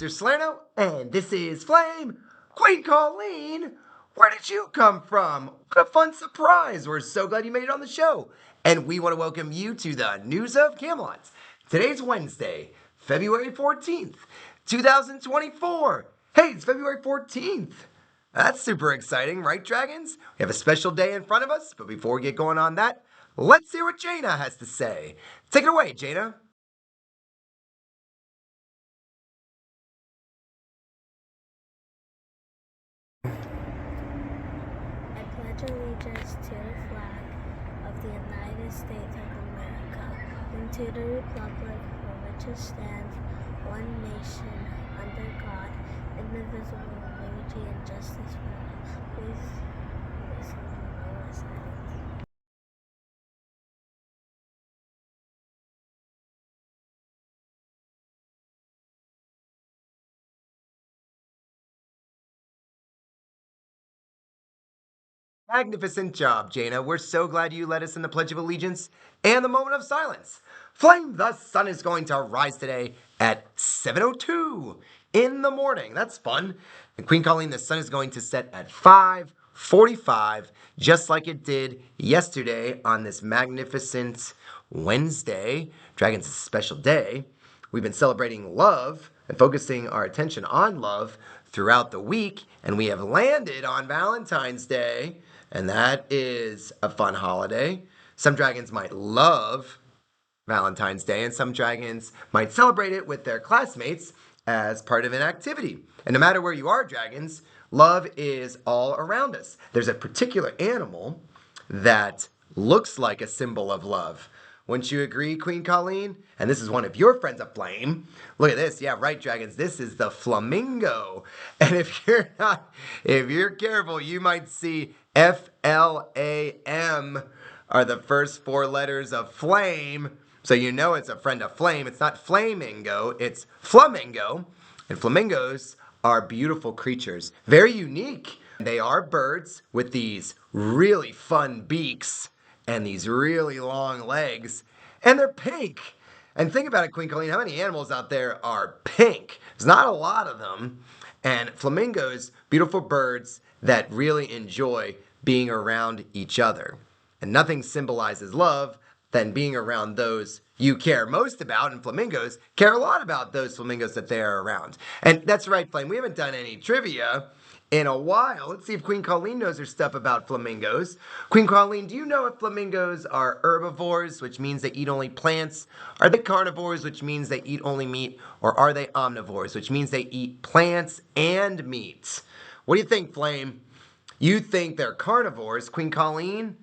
Mr. Salerno, and this is Flame. Queen Colleen, where did you come from? What a fun surprise. We're so glad you made it on the show. And we want to welcome you to the News of Camelot. Today's Wednesday, February 14th, 2024. Hey, it's February 14th. That's super exciting, right, dragons? We have a special day in front of us, but before we get going on that, let's hear what Jaina has to say. Take it away, Jaina. I pledge allegiance to the flag of the United States of America and to the republic for which it stands, one nation, under God, indivisible, with liberty and justice for all. Please listen to my silence. Magnificent job, Jaina. We're so glad you led us in the Pledge of Allegiance and the moment of silence. Flame, the sun is going to rise today at 7:02 in the morning. That's fun. And Queen Colleen, the sun is going to set at 5:45, just like it did yesterday on this magnificent Wednesday. Dragon's a special day. We've been celebrating love and focusing our attention on love throughout the week, and we have landed on Valentine's Day, and that is a fun holiday. Some dragons might love Valentine's Day, and some dragons might celebrate it with their classmates as part of an activity. And no matter where you are, dragons, love is all around us. There's a particular animal that looks like a symbol of love. Wouldn't you agree, Queen Colleen? And this is one of your friends of Flame. Look at this. Yeah, right, dragons. This is the flamingo. And if you're careful, you might see FLAM are the first four letters of flame. So you know it's a friend of Flame. It's not flamingo, it's flamingo. And flamingos are beautiful creatures, very unique. They are birds with these really fun beaks and these really long legs, and they're pink. And think about it, Queen Colleen, how many animals out there are pink? There's not a lot of them. And flamingos, beautiful birds that really enjoy being around each other. And nothing symbolizes love than being around those you care most about, and flamingos care a lot about those flamingos that they're around. And that's right, Flame, we haven't done any trivia in a while. Let's see if Queen Colleen knows her stuff about flamingos. Queen Colleen, do you know if flamingos are herbivores, which means they eat only plants? Are they carnivores, which means they eat only meat? Or are they omnivores, which means they eat plants and meat? What do you think, Flame? You think they're carnivores, Queen Colleen?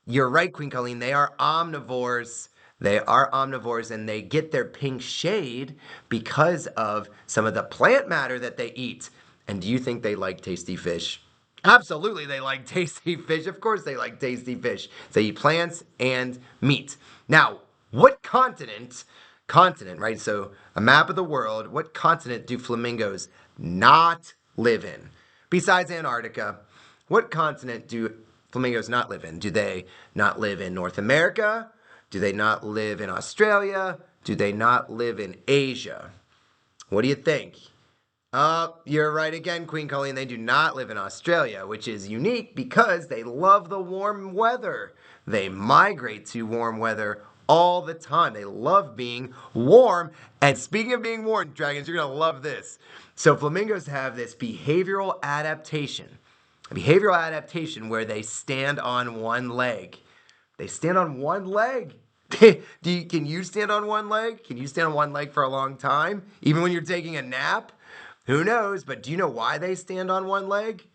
You're right, Queen Colleen. They are omnivores. They are omnivores, and they get their pink shade because of some of the plant matter that they eat. And do you think they like tasty fish? Absolutely, they like tasty fish. Of course they like tasty fish. They eat plants and meat. Now, what continent, right? So a map of the world, what continent do flamingos not live in? Besides Antarctica, what continent do flamingos not live in? Do they not live in North America? Do they not live in Australia? Do they not live in Asia? What do you think? You're right again, Queen Colleen. They do not live in Australia, which is unique because they love the warm weather. They migrate to warm weather all the time. They love being warm. And speaking of being warm, dragons, you're going to love this. So flamingos have this behavioral adaptation. A behavioral adaptation where they stand on one leg. They stand on one leg. Can you stand on one leg? Can you stand on one leg for a long time? Even when you're taking a nap? Who knows? But do you know why they stand on one leg?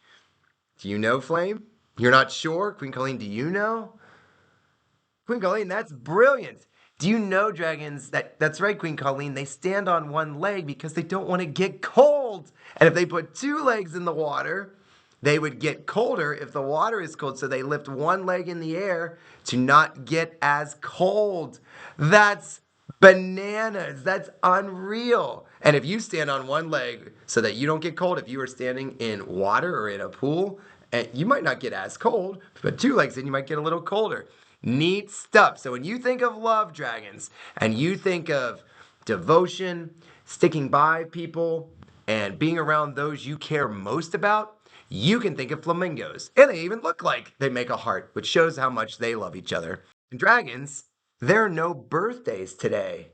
Do you know, Flame? You're not sure? Queen Colleen, do you know? Queen Colleen, that's brilliant. Do you know, dragons, that's right, Queen Colleen, they stand on one leg because they don't want to get cold. And if they put two legs in the water, they would get colder if the water is cold, so they lift one leg in the air to not get as cold. That's bananas. That's unreal. And if you stand on one leg so that you don't get cold, if you are standing in water or in a pool, you might not get as cold, but two legs in, you might get a little colder. Neat stuff. So when you think of love, dragons, and you think of devotion, sticking by people, and being around those you care most about, you can think of flamingos. And they even look like they make a heart, which shows how much they love each other. And dragons, there are no birthdays today.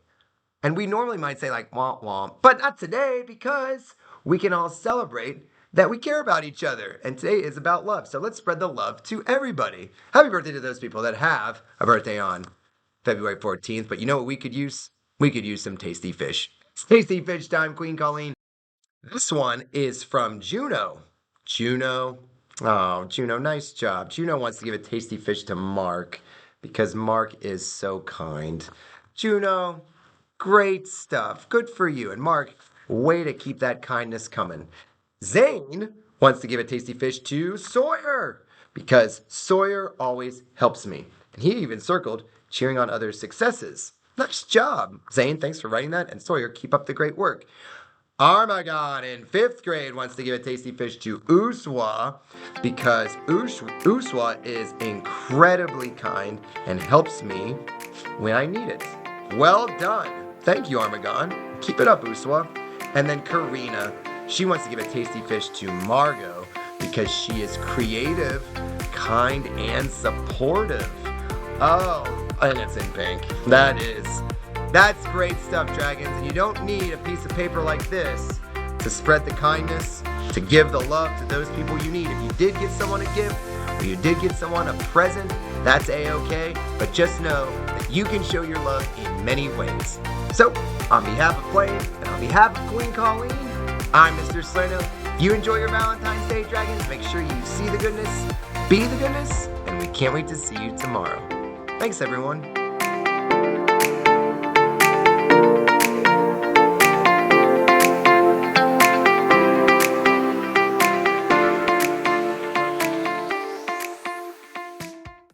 And we normally might say like womp womp, but not today because we can all celebrate that we care about each other. And today is about love. So let's spread the love to everybody. Happy birthday to those people that have a birthday on February 14th. But you know what we could use? We could use some tasty fish. It's tasty fish time, Queen Colleen. This one is from Juno. Juno. Oh, Juno, nice job. Juno wants to give a tasty fish to Mark because Mark is so kind. Juno, great stuff. Good for you. And Mark, way to keep that kindness coming. Zane wants to give a tasty fish to Sawyer because Sawyer always helps me. And he even circled cheering on others' successes. Nice job, Zane. Thanks for writing that. And Sawyer, keep up the great work. Armagon in 5th grade wants to give a tasty fish to Uswa because Uswa is incredibly kind and helps me when I need it. Well done. Thank you, Armagon. Keep it up, Uswa. And then Karina, she wants to give a tasty fish to Margot because she is creative, kind, and supportive. Oh, and it's in pink. That's great stuff, dragons. And you don't need a piece of paper like this to spread the kindness, to give the love to those people you need. If you did get someone a gift, or you did get someone a present, that's a-okay. But just know that you can show your love in many ways. So, on behalf of Flame, and on behalf of Queen Colleen, I'm Mr. Salerno. If you enjoy your Valentine's Day, dragons, make sure you see the goodness, be the goodness, and we can't wait to see you tomorrow. Thanks, everyone.